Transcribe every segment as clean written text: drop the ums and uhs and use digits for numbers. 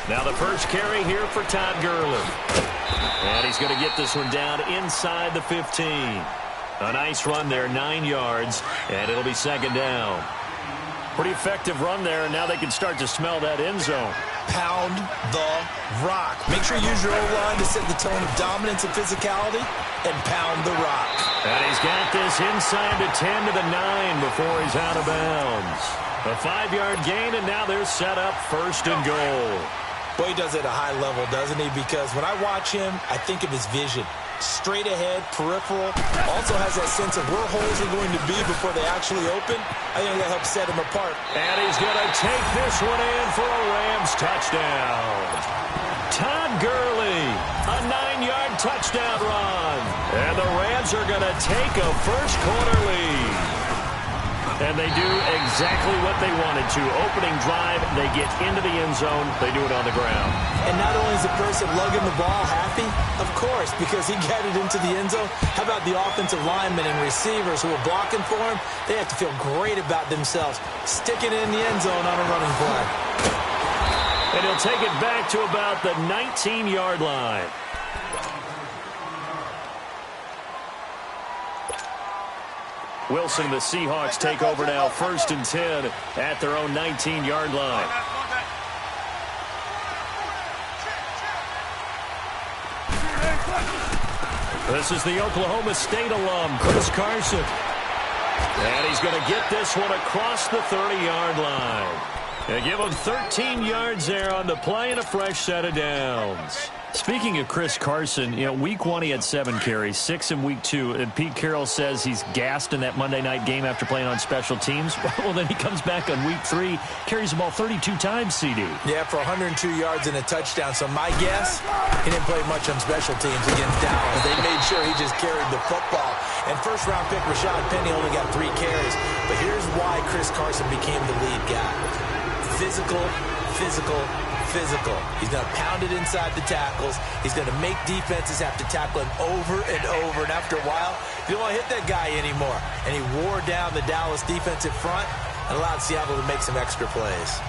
Now the first carry here for Todd Gurley. And he's going to get this one down inside the 15. A nice run there, 9 yards, and it'll be second down. Pretty effective run there, and now they can start to smell that end zone. Pound the rock. Make sure you use your O-line to set the tone of dominance and physicality, and pound the rock. And he's got this inside the 10 to the 9 before he's out of bounds. A 5-yard gain, and now they're set up first and goal. Boy, he does it at a high level, doesn't he? Because when I watch him, I think of his vision. Straight ahead, peripheral, also has that sense of where holes are going to be before they actually open. I think that helps set him apart. And he's going to take this one in for a Rams touchdown. Todd Gurley, a 9-yard touchdown run. And the Rams are going to take a first-quarter lead. And they do exactly what they wanted to. Opening drive, they get into the end zone. They do it on the ground. And not only is the person lugging the ball happy, of course, because he got it into the end zone. How about the offensive linemen and receivers who are blocking for him? They have to feel great about themselves, sticking it in the end zone on a running play. And he'll take it back to about the 19-yard line. Wilson and the Seahawks take over now, 1st and 10 at their own 19-yard line. This is the Oklahoma State alum, Chris Carson. And he's going to get this one across the 30-yard line. They give him 13 yards there on the play and a fresh set of downs. Speaking of Chris Carson, you know, week 1 he had 7 carries, 6 in week 2. And Pete Carroll says he's gassed in that Monday night game after playing on special teams. Well, then he comes back on week 3, carries the ball 32 times, CD. Yeah, for 102 yards and a touchdown. So my guess, he didn't play much on special teams against Dallas. They made sure he just carried the football. And first-round pick Rashad Penny only got 3 carries. But here's why Chris Carson became the lead guy. Physical, physical, physical. He's going to pound it inside the tackles. He's going to make defenses have to tackle him over and over. And after a while, you don't want to hit that guy anymore. And he wore down the Dallas defensive front and allowed Seattle to make some extra plays.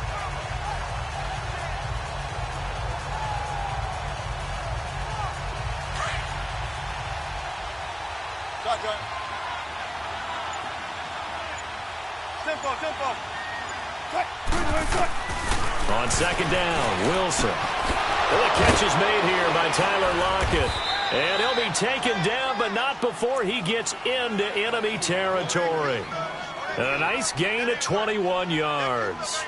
On second down, Wilson. Well, the catch is made here by Tyler Lockett. And he'll be taken down, but not before he gets into enemy territory. And a nice gain of 21 yards.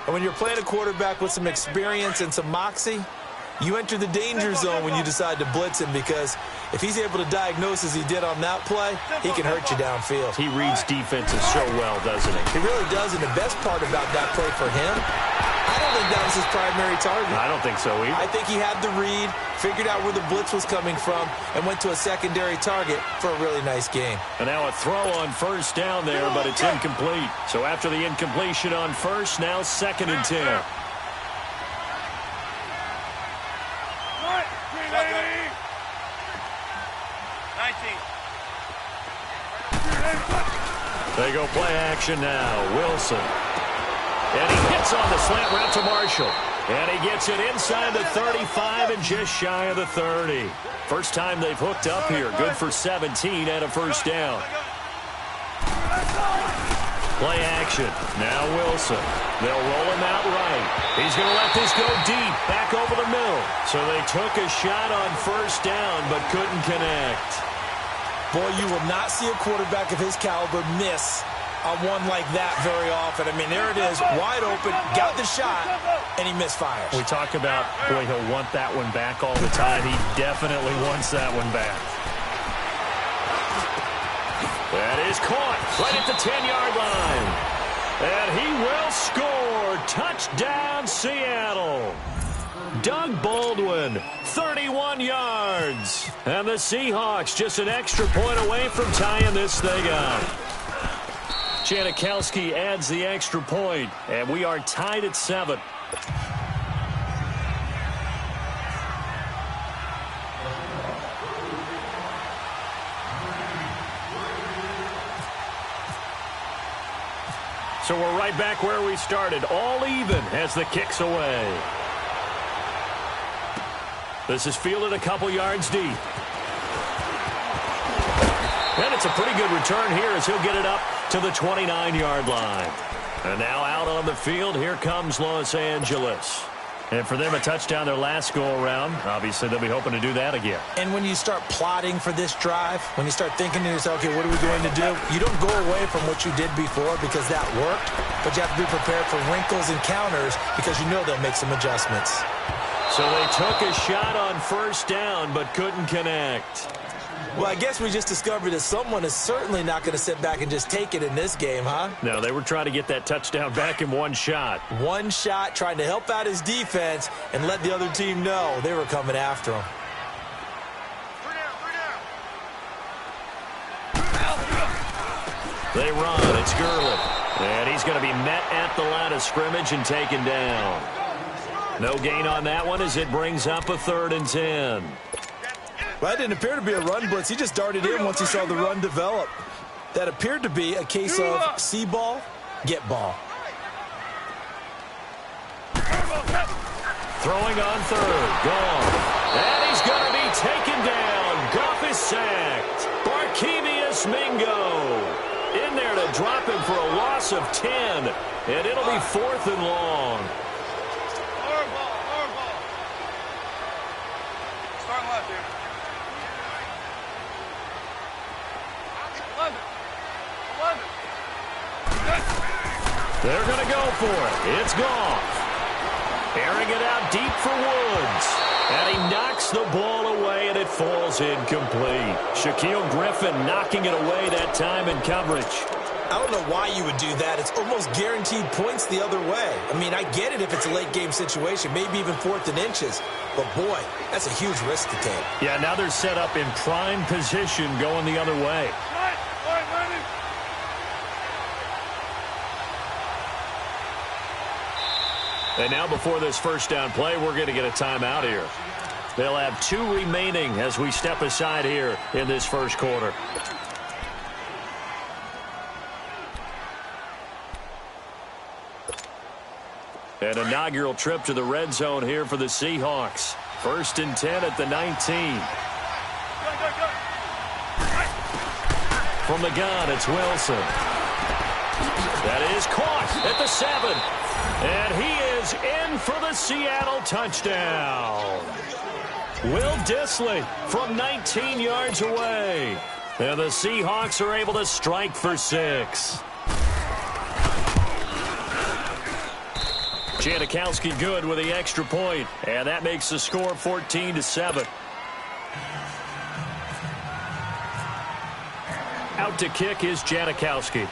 And when you're playing a quarterback with some experience and some moxie, you enter the danger zone when you decide to blitz him, because if he's able to diagnose as he did on that play, he can hurt you downfield. He reads defenses so well, doesn't he? He really does, and the best part about that play for him, I don't think that was his primary target. I don't think so either. I think he had the read, figured out where the blitz was coming from, and went to a secondary target for a really nice game. And now a throw on first down there, but it's incomplete. So after the incompletion on first, now 2nd and 10. They go play action now. Wilson. And he hits on the slant route to Marshall. And he gets it inside the 35 and just shy of the 30. First time they've hooked up here. Good for 17 and a first down. Play action. Now Wilson. They'll roll him out right. He's going to let this go deep, back over the middle. So they took a shot on first down, but couldn't connect. Boy, you will not see a quarterback of his caliber miss on one like that very often. I mean, there it is, wide open, got the shot, and he misfires. We talk about, boy, he'll want that one back all the time. He definitely wants that one back. That is caught right at the 10-yard line. And he will score. Touchdown, Seattle. Doug Baldwin, 31 yards. And the Seahawks just an extra point away from tying this thing up. Janikowski adds the extra point, and we are tied at 7. So we're right back where we started, all even as the kick's away. This is fielded a couple yards deep. And it's a pretty good return here as he'll get it up to the 29-yard line. And now out on the field, here comes Los Angeles. And for them, a touchdown their last go-around. Obviously, they'll be hoping to do that again. And when you start plotting for this drive, when you start thinking to yourself, okay, what are we going to do? You don't go away from what you did before because that worked, but you have to be prepared for wrinkles and counters because you know they'll make some adjustments. So they took a shot on first down, but couldn't connect. Well, I guess we just discovered that someone is certainly not going to sit back and just take it in this game, huh? No, they were trying to get that touchdown back in one shot. One shot, trying to help out his defense and let the other team know they were coming after him. They run. It's Gurley. And he's going to be met at the line of scrimmage and taken down. No gain on that one as it brings up a 3rd and 10. Well, that didn't appear to be a run blitz. He just darted in once he saw the run develop. That appeared to be a case of see ball, get ball. Throwing on 3rd. Gone. And he's going to be taken down. Goff is sacked. Barkevius Mingo in there to drop him for a loss of 10. And it'll be 4th and long. They're going to go for it. It's Goff. Airing it out deep for Woods. And he knocks the ball away, and it falls incomplete. Shaquille Griffin knocking it away that time in coverage. I don't know why you would do that. It's almost guaranteed points the other way. I mean, I get it if it's a late-game situation, maybe even 4th and inches. But, boy, that's a huge risk to take. Yeah, now they're set up in prime position going the other way. And now before this first down play, we're going to get a timeout here. They'll have 2 remaining as we step aside here in this first quarter. An inaugural trip to the red zone here for the Seahawks. 1st and 10 at the 19. From the gun, it's Wilson. That is caught at the 7. And he is in for the Seattle touchdown. Will Dissly from 19 yards away. And the Seahawks are able to strike for 6. Janikowski good with the extra point. And that makes the score 14-7. Out to kick is Janikowski.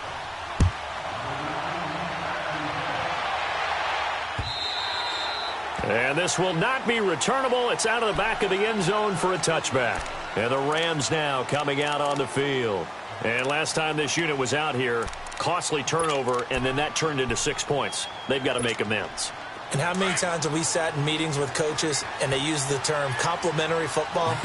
And this will not be returnable. It's out of the back of the end zone for a touchback. And the Rams now coming out on the field. And last time this unit was out here, costly turnover, and then that turned into 6 points. They've got to make amends. And how many times have we sat in meetings with coaches and they use the term complementary football?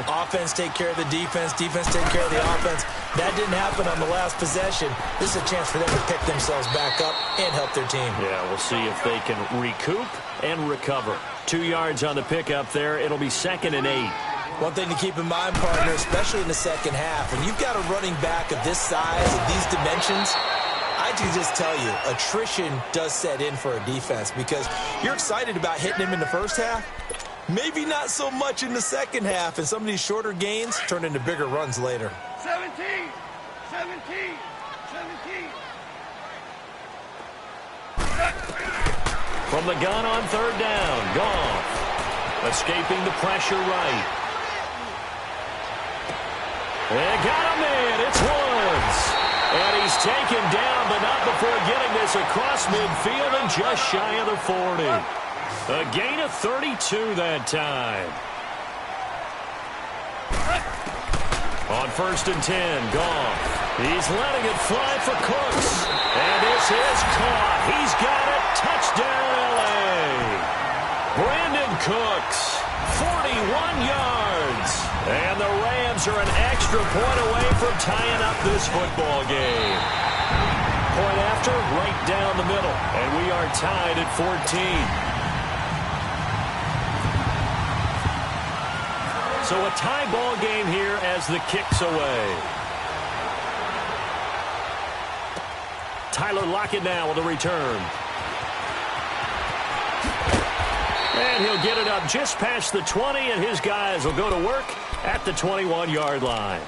Offense take care of the defense, defense take care of the offense. That didn't happen on the last possession. This is a chance for them to pick themselves back up and help their team. Yeah, we'll see if they can recoup and recover. 2 yards on the pickup there. It'll be 2nd and 8. One thing to keep in mind, partner, especially in the second half, when you've got a running back of this size, of these dimensions, I can just tell you, attrition does set in for a defense because you're excited about hitting him in the first half. Maybe not so much in the second half, and some of these shorter gains turn into bigger runs later. 17. From the gun on 3rd down, Goff. Escaping the pressure right. And got him in. It's Woods. And he's taken down, but not before getting this across midfield and just shy of the 40. A gain of 32 that time. On 1st and 10, Goff. He's letting it fly for Cooks. And this is caught. He's got it. Touchdown, L.A. Brandon Cooks, 41 yards. And the Rams are an extra point away from tying up this football game. Point after after, right down the middle. And we are tied at 14. So a tie ball game here as the kick's away. Tyler Lockett now with a return. And he'll get it up just past the 20, and his guys will go to work at the 21-yard line.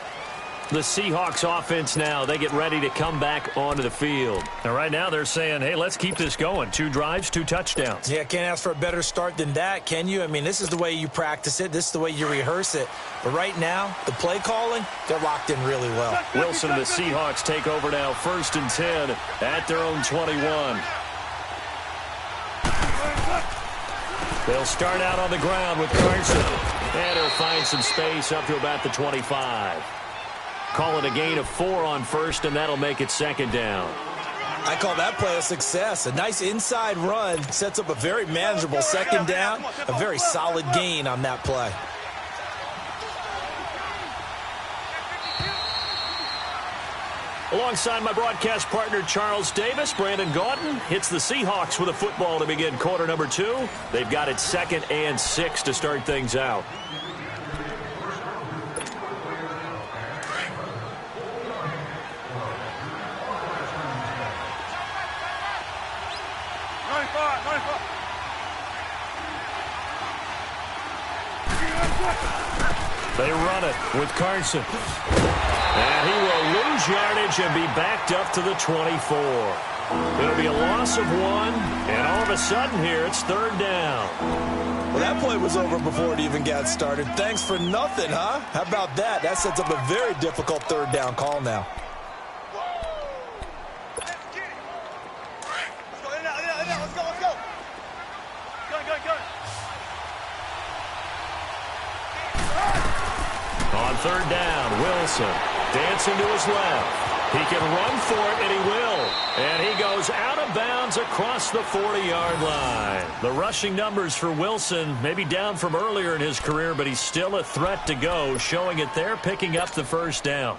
The Seahawks offense now, they get ready to come back onto the field. And right now they're saying, hey, let's keep this going. 2 drives, 2 touchdowns. Yeah, can't ask for a better start than that, can you? I mean, this is the way you practice it. This is the way you rehearse it. But right now, the play calling, they're locked in really well. Wilson and the Seahawks take over now, 1st and 10 at their own 21. They'll start out on the ground with Carson. And he'll find some space up to about the 25. Call it a gain of 4 on 1st, and that'll make it 2nd down. I call that play a success. A nice inside run sets up a very manageable 2nd down. A very solid gain on that play. Alongside my broadcast partner, Charles Davis, Brandon Gaudin hits the Seahawks with a football to begin quarter number 2. They've got it 2nd and 6 to start things out. They run it with Carson. And he will lose yardage and be backed up to the 24. It'll be a loss of 1, and all of a sudden here it's 3rd down. Well, that play was over before it even got started. Thanks for nothing, huh? How about that? That sets up a very difficult 3rd down call now. On 3rd down, Wilson dancing to his left. He can run for it, and he will. And he goes out of bounds across the 40-yard line. The rushing numbers for Wilson may be down from earlier in his career, but he's still a threat to go, showing it there, picking up the 1st down.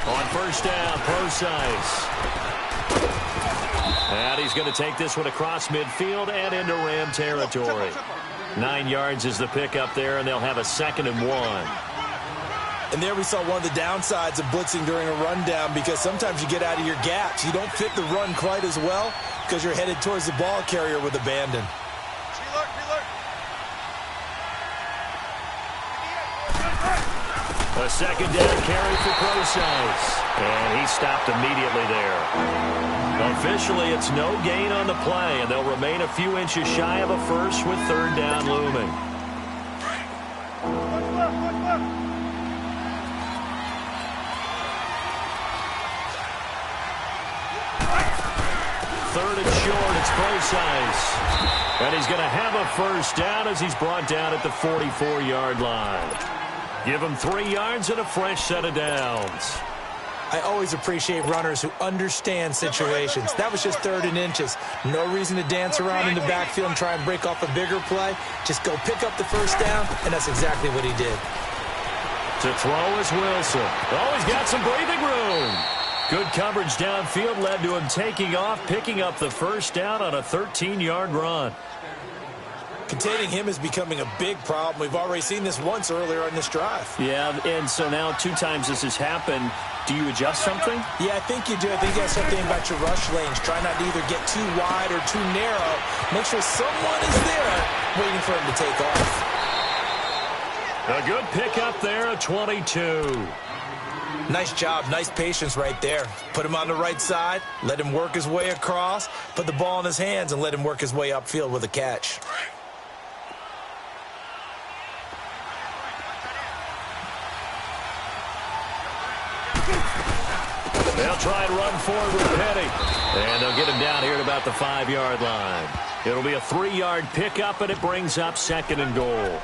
On 1st down, Procise. And he's going to take this one across midfield and into Ram territory. 9 yards is the pickup there, and they'll have a 2nd and 1. And there we saw one of the downsides of blitzing during a rundown, because sometimes you get out of your gaps. You don't fit the run quite as well because you're headed towards the ball carrier with abandon. A 2nd down carry for Procise. And he stopped immediately there. Officially, it's no gain on the play, and they'll remain a few inches shy of a 1st with 3rd down looming. Third and short, it's Procise. And he's going to have a 1st down as he's brought down at the 44-yard line. Give him 3 yards and a fresh set of downs. I always appreciate runners who understand situations. That was just 3rd and inches. No reason to dance around in the backfield and try and break off a bigger play. Just go pick up the 1st down, and that's exactly what he did. To throw is Wilson. Oh, he's got some breathing room. Good coverage downfield led to him taking off, picking up the 1st down on a 13-yard run. Containing him is becoming a big problem. We've already seen this once earlier on this drive. Yeah, and so now 2 times this has happened. Do you adjust something? Yeah, I think you do. I think you got something about your rush lanes. Try not to either get too wide or too narrow. Make sure someone is there waiting for him to take off. A good pickup there at 22. Nice job. Nice patience right there. Put him on the right side. Let him work his way across. Put the ball in his hands and let him work his way upfield with a catch. They'll try and run forward with Petty. And they'll get him down here at about the 5-yard line. It'll be a 3-yard pickup, and it brings up 2nd and goal.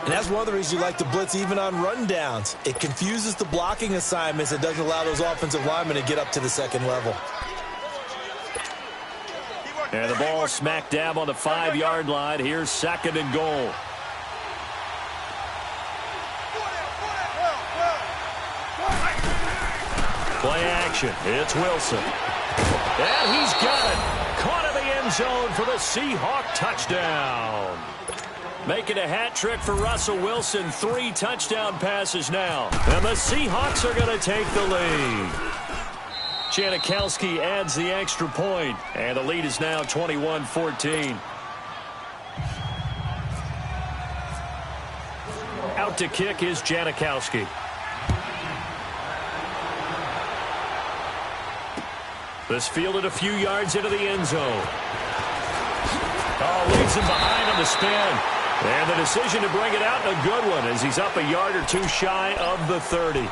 And that's one of the reasons you like to blitz even on rundowns. It confuses the blocking assignments. It doesn't allow those offensive linemen to get up to the second level. And the ball smack dab on the 5-yard line. Here's 2nd and goal. Play action. It's Wilson. And he's got it. Caught in the end zone for the Seahawk touchdown. Making a hat trick for Russell Wilson. 3 touchdown passes now. And the Seahawks are going to take the lead. Janikowski adds the extra point. And the lead is now 21-14. Out to kick is Janikowski. This fielded a few yards into the end zone. Oh, leaves him behind on the spin. And the decision to bring it out, a good one, as he's up a yard or two shy of the 30.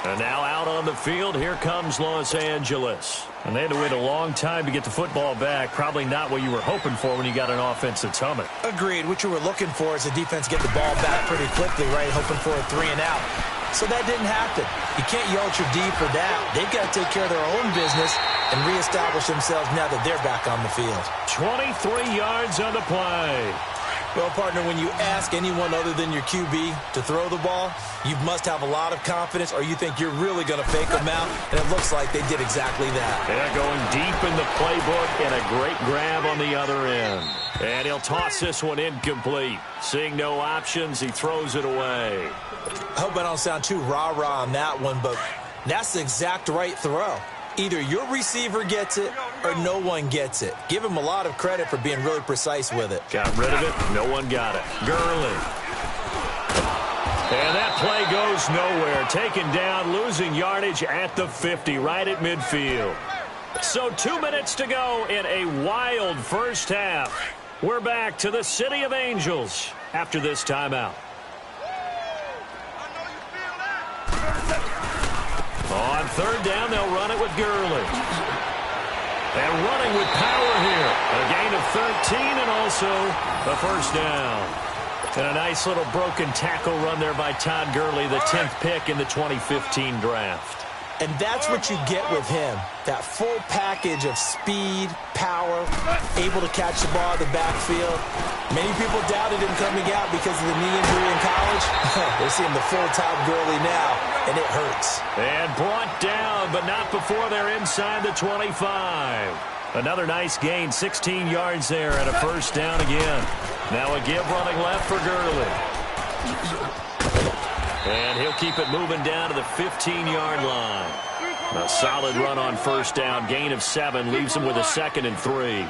And now out on the field, here comes Los Angeles. And they had to wait a long time to get the football back. Probably not what you were hoping for when you got an offense that's humming. Agreed. What you were looking for is the defense get the ball back pretty quickly, right? Hoping for a 3 and out. So that didn't happen. You can't yell at your D for that. They've got to take care of their own business and reestablish themselves now that they're back on the field. 23 yards on the play. Well, partner, when you ask anyone other than your QB to throw the ball, you must have a lot of confidence, or you think you're really going to fake them out, and it looks like they did exactly that. They're going deep in the playbook, and a great grab on the other end. And he'll toss this one incomplete. Seeing no options, he throws it away. I hope I don't sound too rah-rah on that one, but that's the exact right throw. Either your receiver gets it or no one gets it. Give him a lot of credit for being really precise with it. Got rid of it. No one got it. Gurley. And that play goes nowhere. Taken down, losing yardage at the 50, right at midfield. So 2 minutes to go in a wild first half. We're back to the City of Angels after this timeout. On 3rd down, they'll run it with Gurley. And running with power here. A gain of 13 and also a first down. And a nice little broken tackle run there by Todd Gurley, the 10th pick in the 2015 draft. And that's what you get with him. That full package of speed, power, able to catch the ball in the backfield. Many people doubted him coming out because of the knee injury in college. They're seeing the full Todd Gurley now, and it hurts. And brought down, but not before they're inside the 25. Another nice gain, 16 yards there, and a first down again. Now a give running left for Gurley. And he'll keep it moving down to the 15-yard line. A solid run on first down. Gain of 7 leaves him with a 2nd and 3.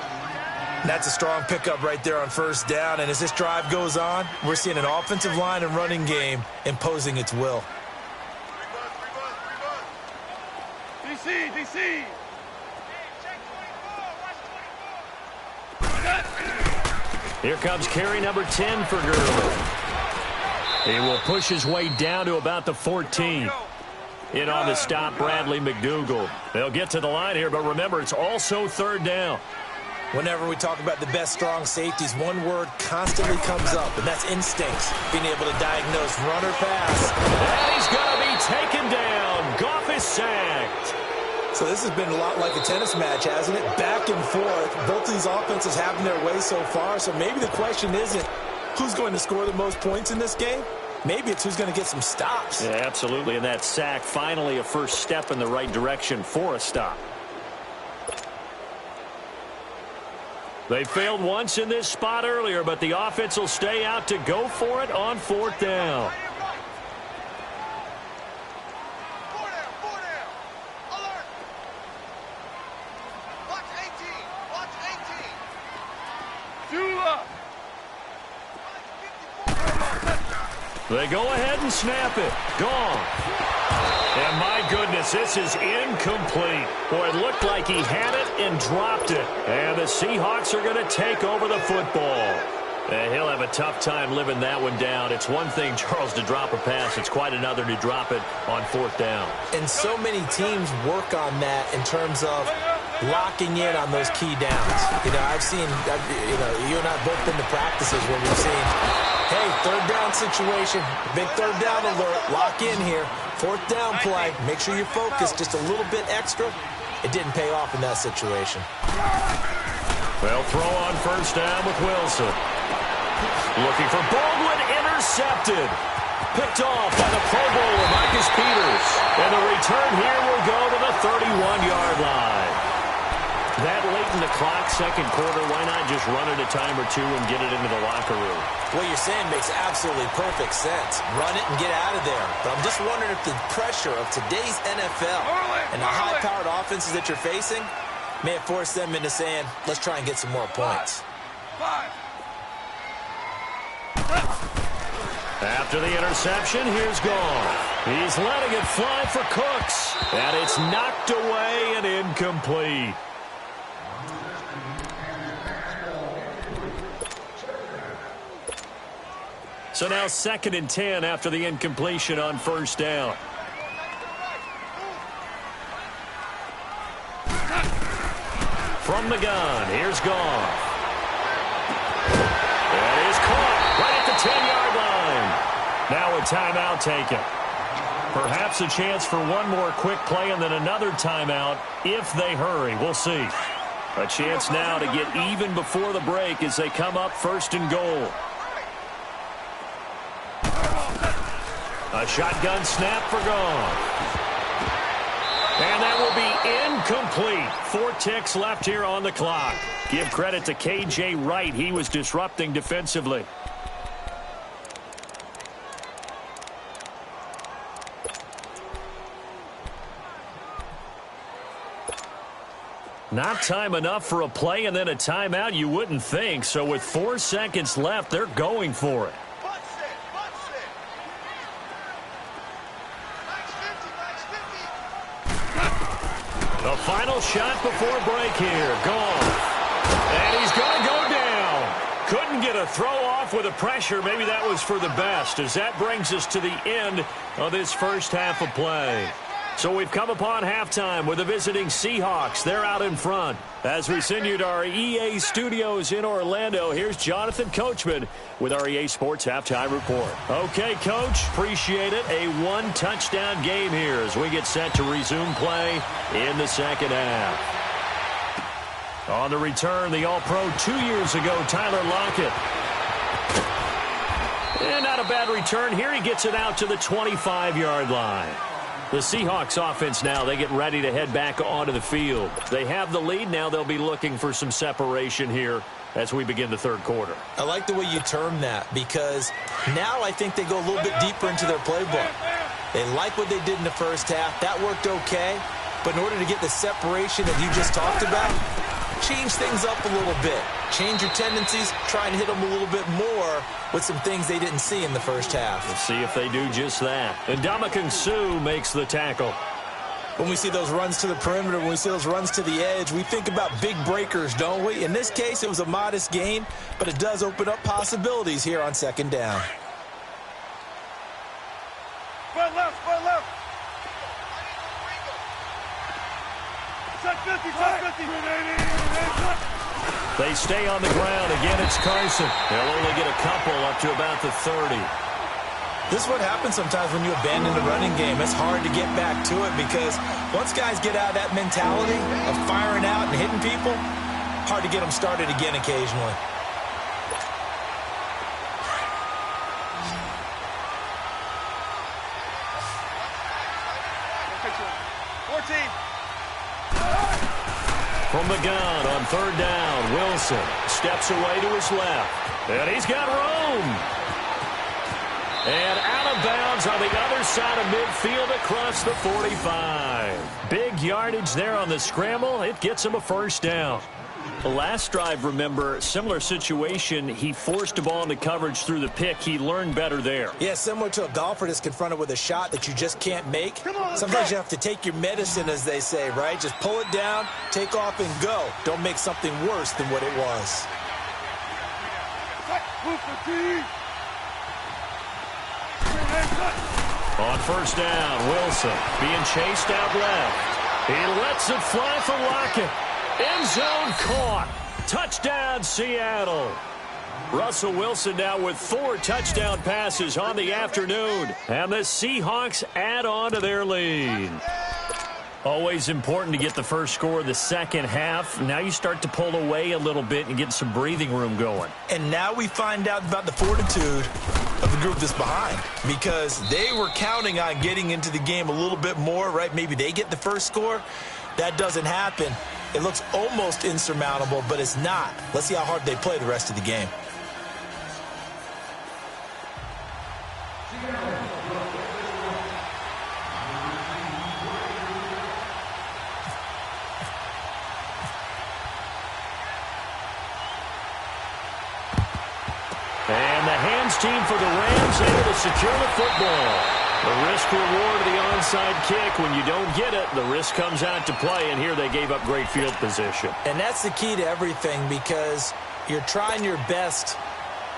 That's a strong pickup right there on first down. And as this drive goes on, we're seeing an offensive line and running game imposing its will. DC. Here comes carry number 10 for Gurley. He will push his way down to about the 14. In on the stop, Bradley McDougald. They'll get to the line here, but remember, it's also 3rd down. Whenever we talk about the best strong safeties, one word constantly comes up, and that's instincts. Being able to diagnose run or pass. And he's going to be taken down. Goff is sacked. So this has been a lot like a tennis match, hasn't it? Back and forth. Both of these offenses having their way so far, so maybe the question isn't who's going to score the most points in this game. Maybe it's who's going to get some stops. Yeah, absolutely, and that sack finally a first step in the right direction for a stop. They failed once in this spot earlier, but the offense will stay out to go for it on 4th down. They go ahead and snap it. Gone. And my goodness, this is incomplete. Boy, it looked like he had it and dropped it. And the Seahawks are going to take over the football. And he'll have a tough time living that one down. It's one thing, Charles, to drop a pass. It's quite another to drop it on 4th down. And so many teams work on that in terms of locking in on those key downs. You know, I've seen, you and I have both been to practices where we've seen Hey, third down situation. Big third down alert. Lock in here. Fourth down play. Make sure you focus just a little bit extra. It didn't pay off in that situation. They'll throw on first down with Wilson. Looking for Baldwin, intercepted. Picked off by the Pro Bowler, Marcus Peters. And the return here will go to the 31-yard line. That late in the clock, second quarter, why not just run it a time or two and get it into the locker room? What you're saying makes absolutely perfect sense. Run it and get out of there. But I'm just wondering if the pressure of today's NFL and the high-powered offenses that you're facing may have forced them into saying, let's try and get some more points. After the interception, here's Goff. He's letting it fly for Cooks. And it's knocked away and incomplete. So now 2nd and 10 after the incompletion on first down. From the gun, here's Goff. That is caught right at the 10-yard line. Now a timeout taken. Perhaps a chance for one more quick play and then another timeout if they hurry. We'll see. A chance now to get even before the break as they come up 1st and goal. A shotgun snap for Goff. And that will be incomplete. 4 ticks left here on the clock. Give credit to K.J. Wright. He was disrupting defensively. Not time enough for a play and then a timeout, you wouldn't think. So with 4 seconds left, they're going for it. The final shot before break here. Goff. And he's going to go down. Couldn't get a throw off with the pressure. Maybe that was for the best, as that brings us to the end of this first half of play. So we've come upon halftime with the visiting Seahawks. They're out in front. As we send you to our EA studios in Orlando, here's Jonathan Coachman with our EA Sports Halftime Report. Okay, Coach, appreciate it. A 1-touchdown game here as we get set to resume play in the second half. On the return, the All-Pro 2 years ago, Tyler Lockett. And not a bad return here. He gets it out to the 25-yard line. The Seahawks offense now, they get ready to head back onto the field. They have the lead. Now they'll be looking for some separation here as we begin the third quarter. I like the way you term that, because now I think they go a little bit deeper into their playbook. They like what they did in the first half. That worked okay. But in order to get the separation that you just talked about, change things up a little bit. Change your tendencies. Try and hit them a little bit more with some things they didn't see in the first half. Let's see if they do just that. And Ndamukong Suh makes the tackle. When we see those runs to the perimeter, when we see those runs to the edge, we think about big breakers, don't we? In this case, it was a modest gain, but it does open up possibilities here on second down. Foot left, foot left. Set 50, set 50. They stay on the ground. Again, it's Carson. They'll only get a couple up to about the 30. This is what happens sometimes when you abandon the running game. It's hard to get back to it because once guys get out of that mentality of firing out and hitting people, hard to get them started again occasionally. From the gun on third down, Wilson steps away to his left. And he's got room. And out of bounds on the other side of midfield across the 45. Big yardage there on the scramble. It gets him a first down. The last drive, remember, similar situation. He forced a ball into coverage through the pick. He learned better there. Yeah, similar to a golfer that's confronted with a shot that you just can't make. Sometimes you have to take your medicine, as they say, right? Just pull it down, take off, and go. Don't make something worse than what it was. On first down, Wilson being chased out left. He lets it fly for Lockett. End zone caught. Touchdown, Seattle. Russell Wilson now with 4 touchdown passes on the afternoon. And the Seahawks add on to their lead. Always important to get the first score of the second half. Now you start to pull away a little bit and get some breathing room going. And now we find out about the fortitude of the group that's behind, because they were counting on getting into the game a little bit more, right? Maybe they get the first score. That doesn't happen. It looks almost insurmountable, but it's not. Let's see how hard they play the rest of the game. And the hands team for the Rams able to secure the football. The risk reward of the onside kick. When you don't get it, the risk comes out to play, and here they gave up great field position. And that's the key to everything, because you're trying your best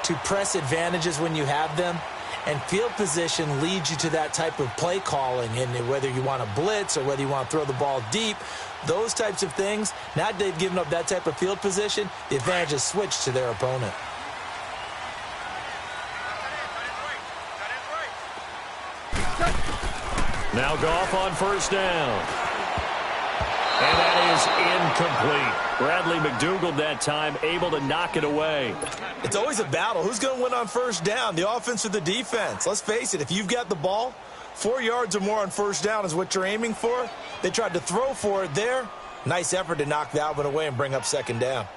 to press advantages when you have them, and field position leads you to that type of play calling. And whether you want to blitz or whether you want to throw the ball deep, those types of things, now that they've given up that type of field position, the advantage is switched to their opponent. Now Goff on first down. And that is incomplete. Bradley McDougald that time able to knock it away. It's always a battle. Who's going to win on first down, the offense or the defense? Let's face it, if you've got the ball, 4 yards or more on first down is what you're aiming for. They tried to throw for it there. Nice effort to knock that one away and bring up second down.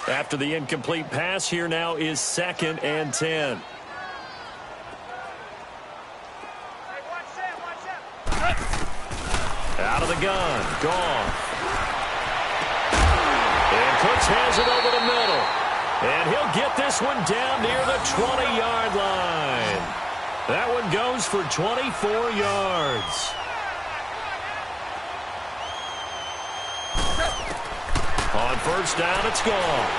After the incomplete pass, here now is 2nd and 10. Out of the gun, Goff. And Cooks has it over the middle. And he'll get this one down near the 20-yard line. That one goes for 24 yards. On first down, it's Goff.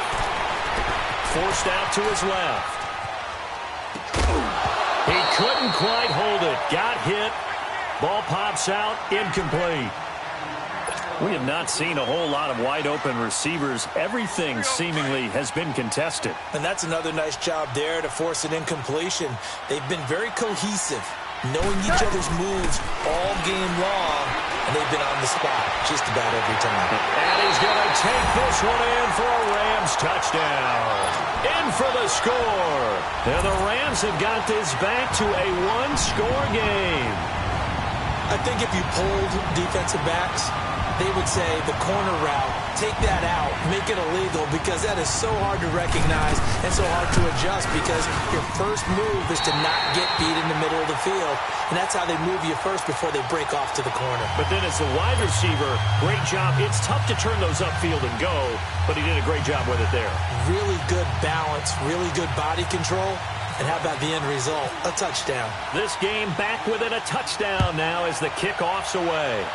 Forced out to his left. He couldn't quite hold it. Got hit. Ball pops out, incomplete. We have not seen a whole lot of wide-open receivers. Everything seemingly has been contested. And that's another nice job there to force an incompletion. They've been very cohesive, knowing each other's moves all game long, and they've been on the spot just about every time. And he's going to take this one in for a Rams touchdown. In for the score. And the Rams have got this back to a one-score game. I think if you polled defensive backs, they would say the corner route, take that out, make it illegal, because that is so hard to recognize and so hard to adjust, because your first move is to not get beat in the middle of the field, and that's how they move you first before they break off to the corner. But then as the wide receiver, great job. It's tough to turn those upfield and go, but he did a great job with it there. Really good balance, really good body control. And how about the end result? A touchdown. This game back within a touchdown now as the kickoff's away.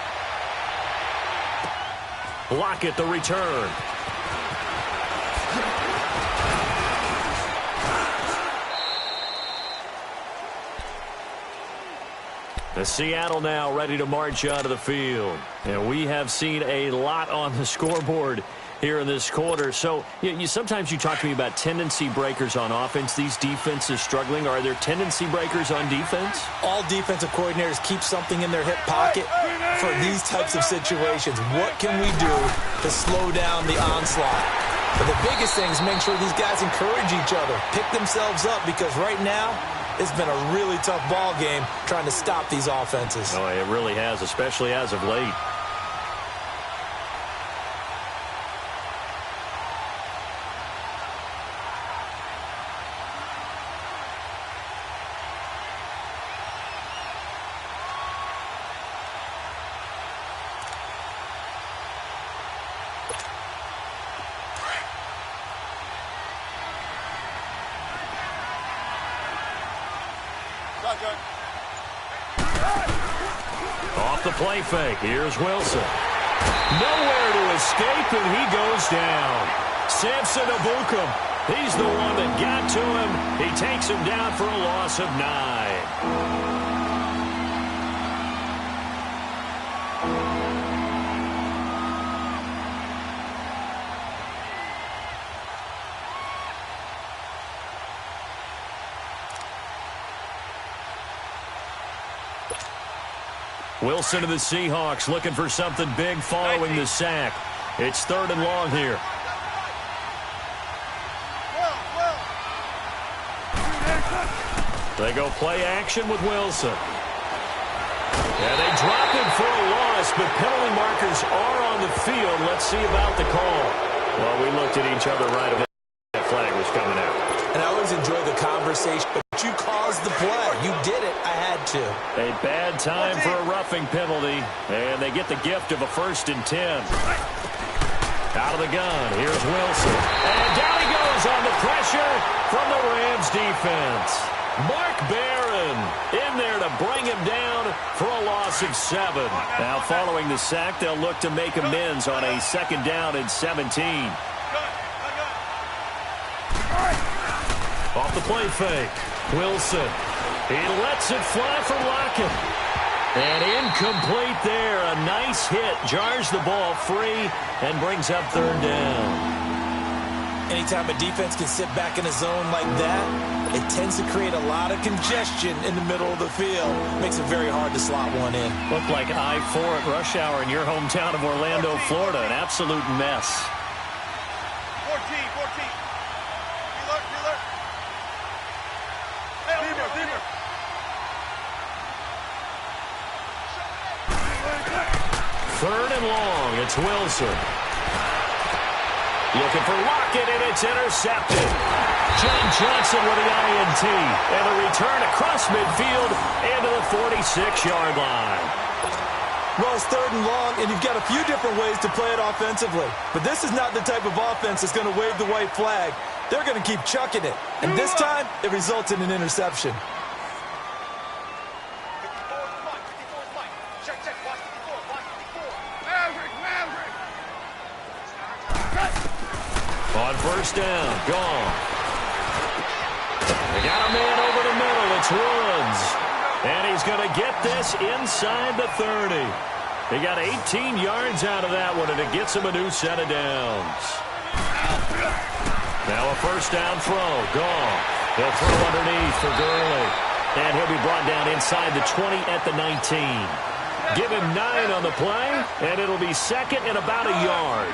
Lockett the return. The Seattle now ready to march onto the field. And we have seen a lot on the scoreboard here in this quarter. So sometimes you talk to me about tendency breakers on offense. These defenses struggling. Are there tendency breakers on defense? All defensive coordinators keep something in their hip pocket for these types of situations. What can we do to slow down the onslaught? But the biggest thing is make sure these guys encourage each other, pick themselves up, because right now it's been a really tough ball game trying to stop these offenses. Oh, it really has, especially as of late. Off the play fake. Here's Wilson. Nowhere to escape, and he goes down. Samson Ebukam. He's the one that got to him. He takes him down for a loss of 9. Wilson to the Seahawks looking for something big following the sack. It's 3rd and long here. They go play action with Wilson. And they drop him for a loss, but penalty markers are on the field. Let's see about the call. Well, we looked at each other right away. That flag was coming out. And I always enjoy the conversation, but you caused the play. You did it. I had to. A bad time for a roughing penalty, and they get the gift of a 1st and 10. Out of the gun, here's Wilson. And down he goes on the pressure from the Rams defense. Mark Barron in there to bring him down for a loss of 7. Now following the sack, they'll look to make amends on a 2nd down and 17. Off the play fake, Wilson. He lets it fly for Lockett. And incomplete there. A nice hit. Jars the ball free and brings up 3rd down. Anytime a defense can sit back in a zone like that, it tends to create a lot of congestion in the middle of the field. Makes it very hard to slot one in. Looked like I-4 at rush hour in your hometown of Orlando, Florida. An absolute mess. 14. Deeper. 3rd and long. It's Wilson. Looking for Lockett, and it's intercepted. John Johnson with the INT. And a return across midfield into the 46-yard line. Well, it's 3rd and long, and you've got a few different ways to play it offensively. But this is not the type of offense that's going to wave the white flag. They're going to keep chucking it. And this time, it results in an interception. On 1st down, gone. They got a man over the middle. It's Woods. And he's going to get this inside the 30. He got 18 yards out of that one, and it gets him a new set of downs. Now a 1st down throw. Gone. They'll throw underneath for Gurley. And he'll be brought down inside the 20 at the 19. Give him 9 on the play, and it'll be 2nd and about a yard.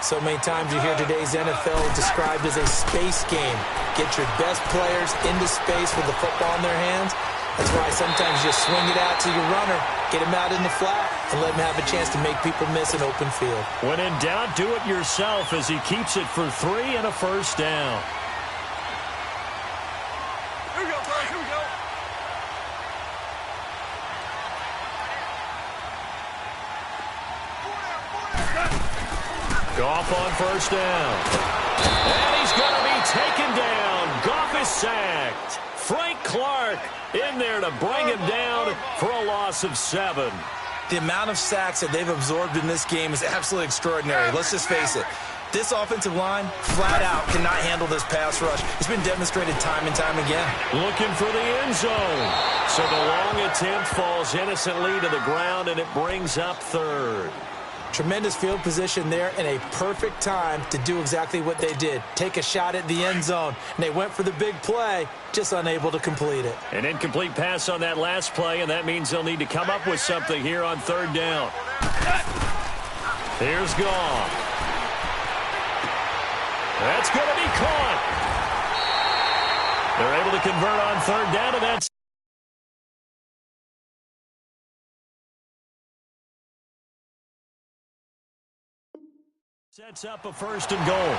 So many times you hear today's NFL described as a space game. Get your best players into space with the football in their hands. That's why sometimes you swing it out to your runner, get him out in the flat, and let him have a chance to make people miss an open field. When in doubt, do it yourself as he keeps it for 3 and a 1st down. Here we go, bro. Here we go. Goff on 1st down. And he's going to be taken down. Goff is sacked. Frank Clark in there to bring him down for a loss of 7. The amount of sacks that they've absorbed in this game is absolutely extraordinary. Let's just face it. This offensive line, flat out, cannot handle this pass rush. It's been demonstrated time and time again. Looking for the end zone. So the long attempt falls innocently to the ground, and it brings up 3rd. Tremendous field position there and a perfect time to do exactly what they did. Take a shot at the end zone. And they went for the big play, just unable to complete it. An incomplete pass on that last play, and that means they'll need to come up with something here on 3rd down. Here's Goff. That's going to be caught. They're able to convert on 3rd down, and that's sets up a 1st and goal.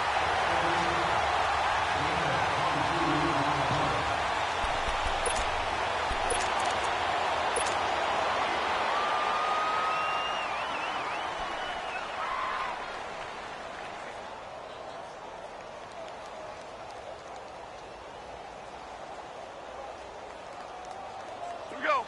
Here we go.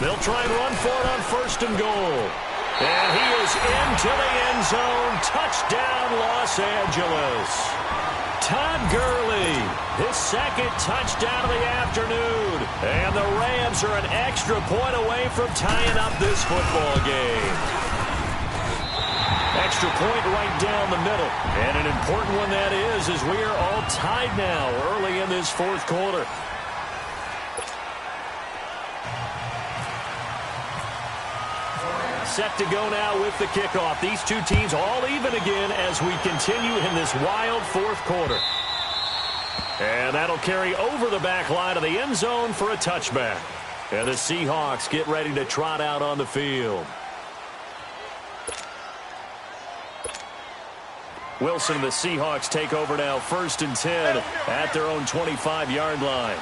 They'll try and run for it on 1st and goal. And he is into the end zone. Touchdown, Los Angeles. Todd Gurley, his 2nd touchdown of the afternoon. And the Rams are an extra point away from tying up this football game. Extra point right down the middle. And an important one that is, as we are all tied now early in this fourth quarter. Set to go now with the kickoff. These two teams all even again as we continue in this wild fourth quarter. And that'll carry over the back line of the end zone for a touchback. And the Seahawks get ready to trot out on the field. Wilson and the Seahawks take over now, 1st and 10 at their own 25-yard line.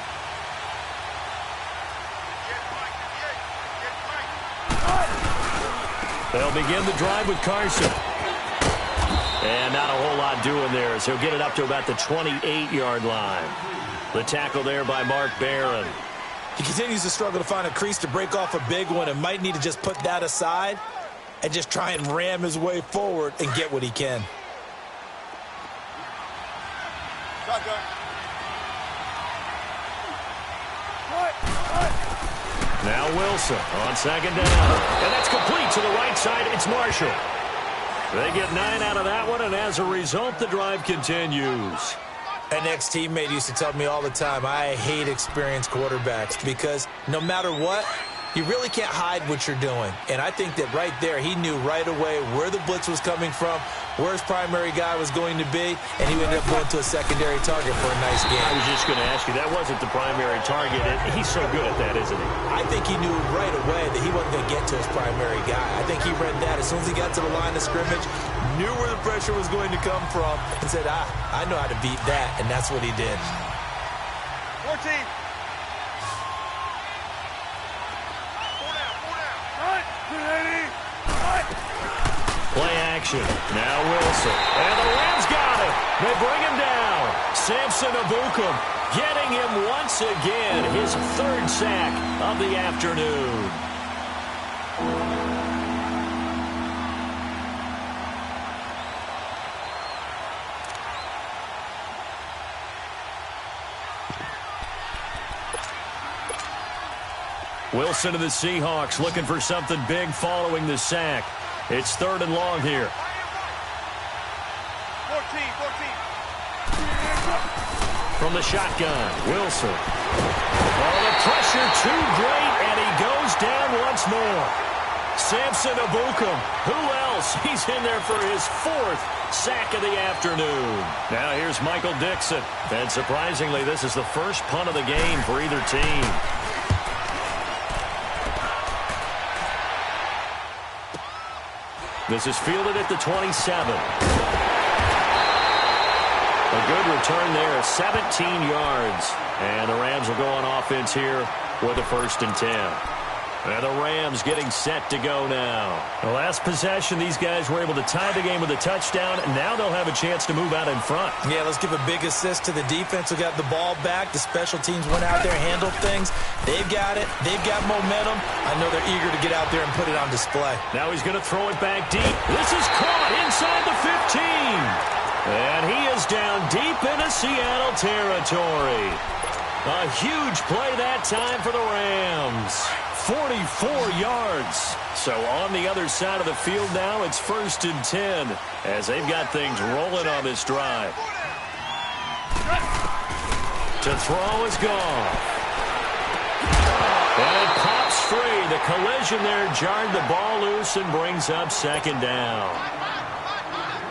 They'll begin the drive with Carson. And not a whole lot doing there as he'll get it up to about the 28-yard line. The tackle there by Mark Barron. He continues to struggle to find a crease to break off a big one and might need to just put that aside and just try and ram his way forward and get what he can. Shotgun. Now Wilson on 2nd down. And that's complete to the right side. It's Marshall. They get 9 out of that one, and as a result, the drive continues. An ex-teammate used to tell me all the time, I hate experienced quarterbacks because no matter what, you really can't hide what you're doing. And I think that right there, he knew right away where the blitz was coming from, where his primary guy was going to be, and he ended up going to a secondary target for a nice game. I was just going to ask you, that wasn't the primary target. He's so good at that, isn't he? I think he knew right away that he wasn't going to get to his primary guy. I think he read that as soon as he got to the line of scrimmage, knew where the pressure was going to come from, and said, I know how to beat that, and that's what he did. 14. Play action. Now Wilson. And the Rams got him. They bring him down. Samson Abukum getting him once again. His 3rd sack of the afternoon. Wilson and the Seahawks looking for something big following the sack. It's 3rd and long here. 14. From the shotgun, Wilson. Oh, the pressure too great, and he goes down once more. Samson Abukum. Who else? He's in there for his 4th sack of the afternoon. Now here's Michael Dixon. And surprisingly, this is the first punt of the game for either team. This is fielded at the 27. A good return there, 17 yards. And the Rams will go on offense here with a 1st and 10. And the Rams getting set to go now. The last possession, these guys were able to tie the game with a touchdown, and now they'll have a chance to move out in front. Yeah, let's give a big assist to the defense who got the ball back. The special teams went out there, handled things. They've got it. They've got momentum. I know they're eager to get out there and put it on display. Now he's going to throw it back deep. This is caught inside the 15. And he is down deep into Seattle territory. A huge play that time for the Rams. 44 yards. So on the other side of the field now, it's 1st and 10 as they've got things rolling on this drive. To throw is gone. And it pops free. The collision there jarred the ball loose and brings up 2nd down.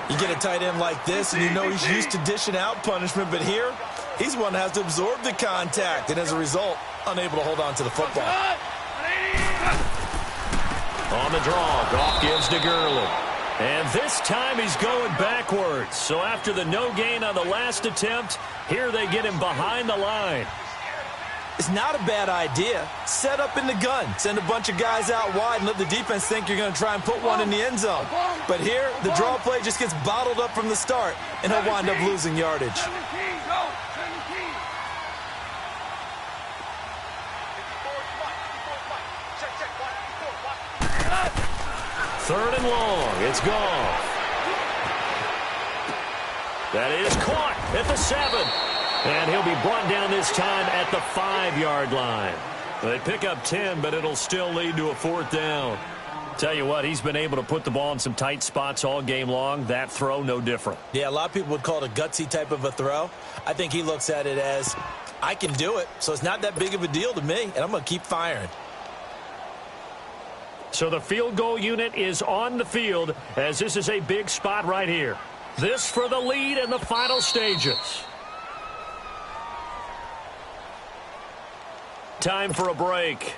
You get a tight end like this, and you know he's used to dishing out punishment, but here, he's one that has to absorb the contact, and as a result, unable to hold on to the football. On the draw, Goff gives to Gurley. And this time he's going backwards. So after the no gain on the last attempt, here they get him behind the line. It's not a bad idea. Set up in the gun. Send a bunch of guys out wide and let the defense think you're going to try and put one in the end zone. But here, the draw play just gets bottled up from the start, and he'll wind up losing yardage. 17, go! 17. 3rd and long. It's gone. That is caught at the 7. And he'll be brought down this time at the 5-yard line. They pick up 10, but it'll still lead to a 4th down. Tell you what, he's been able to put the ball in some tight spots all game long. That throw, no different. Yeah, a lot of people would call it a gutsy type of a throw. I think he looks at it as, I can do it, so it's not that big of a deal to me, and I'm going to keep firing. So the field goal unit is on the field, as this is a big spot right here. This for the lead in the final stages. Time for a break.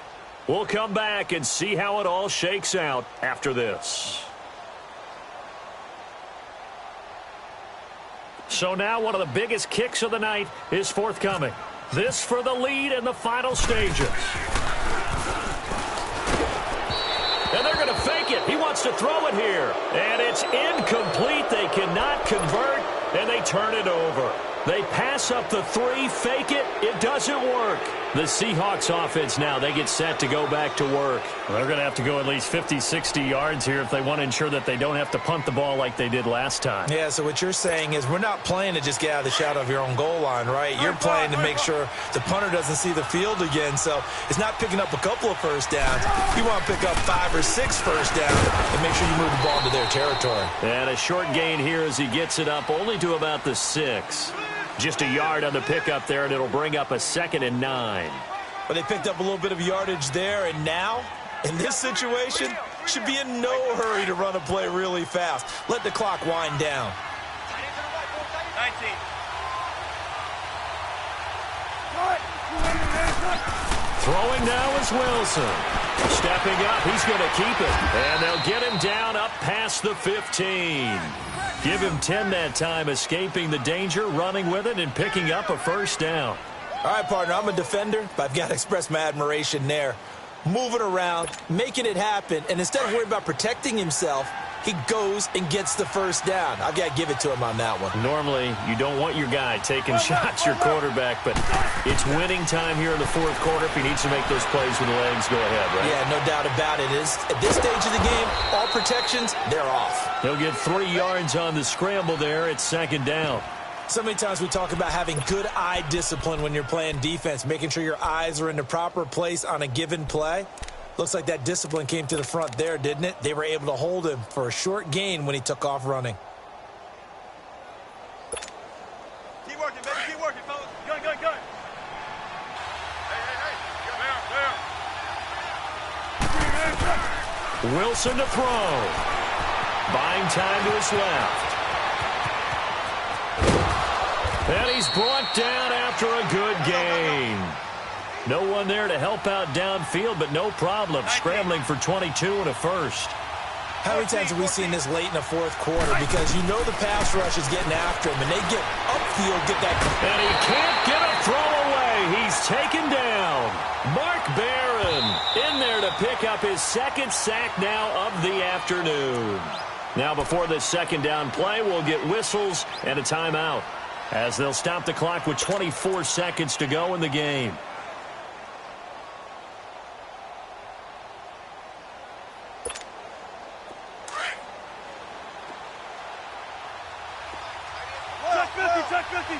We'll come back and see how it all shakes out after this. So now one of the biggest kicks of the night is forthcoming. This for the lead in the final stages. And they're going to fake it. He wants to throw it here. And it's incomplete. They cannot convert, and they turn it over. They pass up the three, fake it. It doesn't work. The Seahawks offense now, they get set to go back to work. Well, they're going to have to go at least 50, 60 yards here if they want to ensure that they don't have to punt the ball like they did last time. Yeah, so what you're saying is we're not playing to just get out of the shadow of your own goal line, right? You're playing to make sure the punter doesn't see the field again. So it's not picking up a couple of first downs. You want to pick up 5 or 6 first downs and make sure you move the ball into their territory. And a short gain here as he gets it up only to about the 6. Just a yard on the pickup there, and it'll bring up a 2nd and 9. But they picked up a little bit of yardage there, and now, in this situation, should be in no hurry to run a play really fast. Let the clock wind down. 19. Throwing now is Wilson. Stepping up, he's going to keep it. And they'll get him down up past the 15. Give him 10 that time, escaping the danger, running with it, and picking up a first down. All right, partner, I'm a defender, but I've got to express my admiration there. Moving around, making it happen, and instead of worrying about protecting himself, he goes and gets the first down. I've got to give it to him on that one. Normally, you don't want your guy taking shots, your quarterback, but it's winning time here in the fourth quarter. If he needs to make those plays with the legs, go ahead, right? Yeah, no doubt about it. At this stage of the game, all protections, they're off. He'll get 3 yards on the scramble there. It's 2nd down. So many times we talk about having good eye discipline when you're playing defense, making sure your eyes are in the proper place on a given play. Looks like that discipline came to the front there, didn't it? They were able to hold him for a short gain when he took off running. Keep working, baby. Keep working, fellas. Gun. Hey. Wilson to throw. Buying time to his left. And he's brought down after a good gain. No one there to help out downfield, but no problem. Scrambling for 22 and a first. How many times have we seen this late in the fourth quarter? Because you know the pass rush is getting after him, and they get upfield, get that. And he can't get a throw away. He's taken down. Mark Barron in there to pick up his 2nd sack now of the afternoon. Now before this 2nd down play, we'll get whistles and a timeout, as they'll stop the clock with 24 seconds to go in the game. Check 50. 14.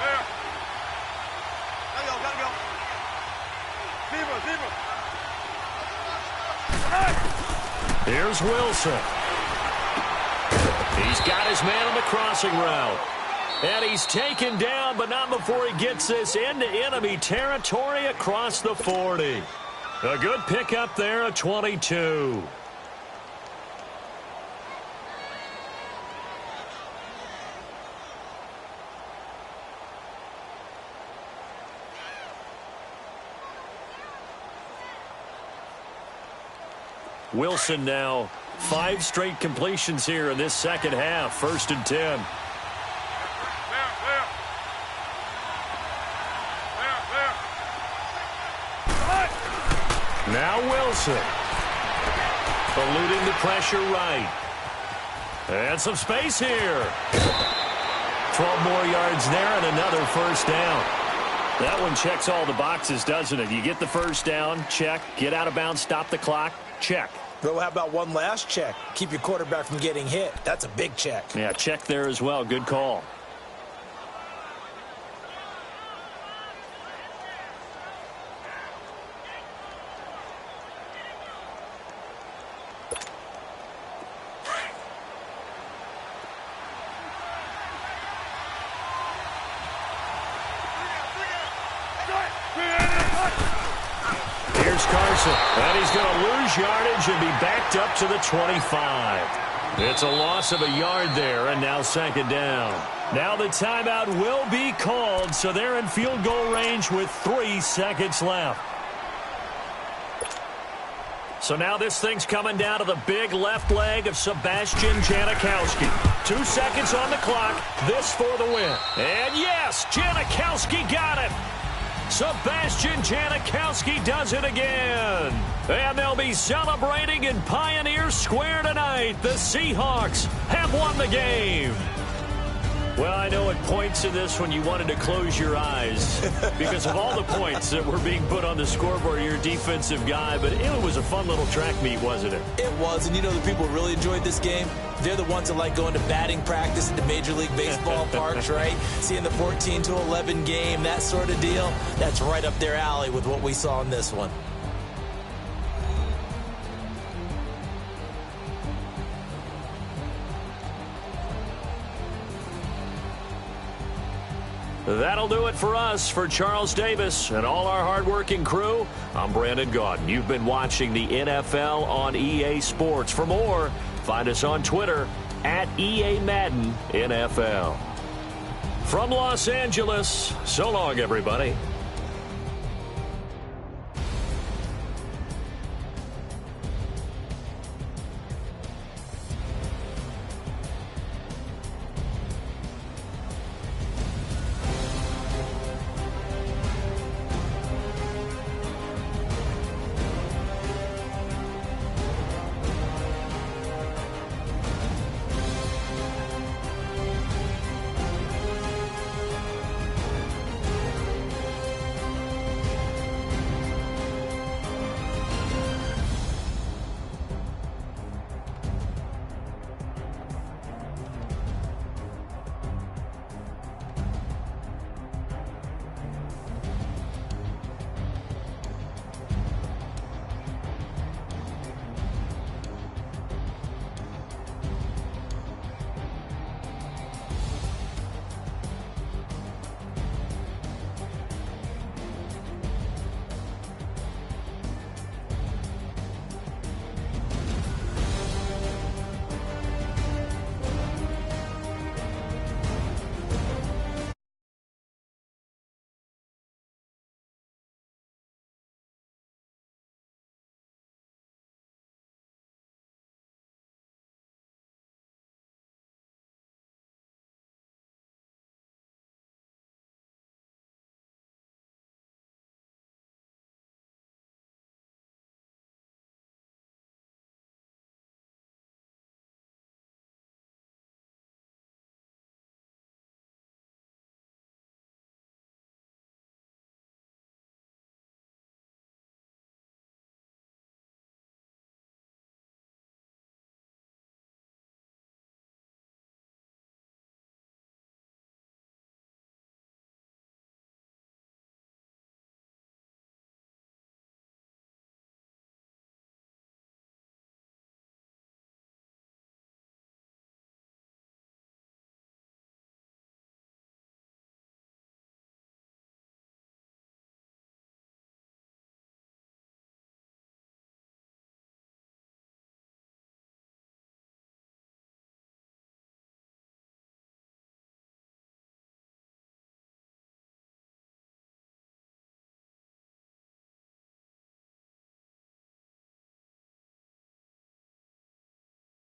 There. Gotta go. Zebra. Here's Wilson. He's got his man on the crossing route. And he's taken down, but not before he gets this into enemy territory across the 40. A good pickup there at 22. Wilson now 5 straight completions here in this second half. 1st and 10. Now Wilson. Eluding the pressure right. And some space here. 12 more yards there and another first down. That one checks all the boxes, doesn't it? You get the first down, check. Get out of bounds, stop the clock, check. Well, how about one last check? Keep your quarterback from getting hit. That's a big check. Yeah, check there as well. Good call. Here's Carson, and he's going to lose yardage and be backed up to the 25. It's a loss of a yard there, and now second down. Now the timeout will be called, so they're in field goal range with 3 seconds left. So now this thing's coming down to the big left leg of Sebastian Janikowski. 2 seconds on the clock. This for the win. And yes, Janikowski got it. Sebastian Janikowski does it again. And they'll be celebrating in Pioneer Square tonight. The Seahawks have won the game. Well, I know at points in this when you wanted to close your eyes because of all the points that were being put on the scoreboard. You're a defensive guy, but it was a fun little track meet, wasn't it? It was, and you know the people who really enjoyed this game? They're the ones that like going to batting practice at the Major League Baseball parks, right? Seeing the 14-11 game, that sort of deal. That's right up their alley with what we saw in this one. That'll do it for us. For Charles Davis and all our hardworking crew, I'm Brandon Gaudin. You've been watching the NFL on EA Sports. For more, find us on Twitter at EA Madden NFL. From Los Angeles, so long, everybody.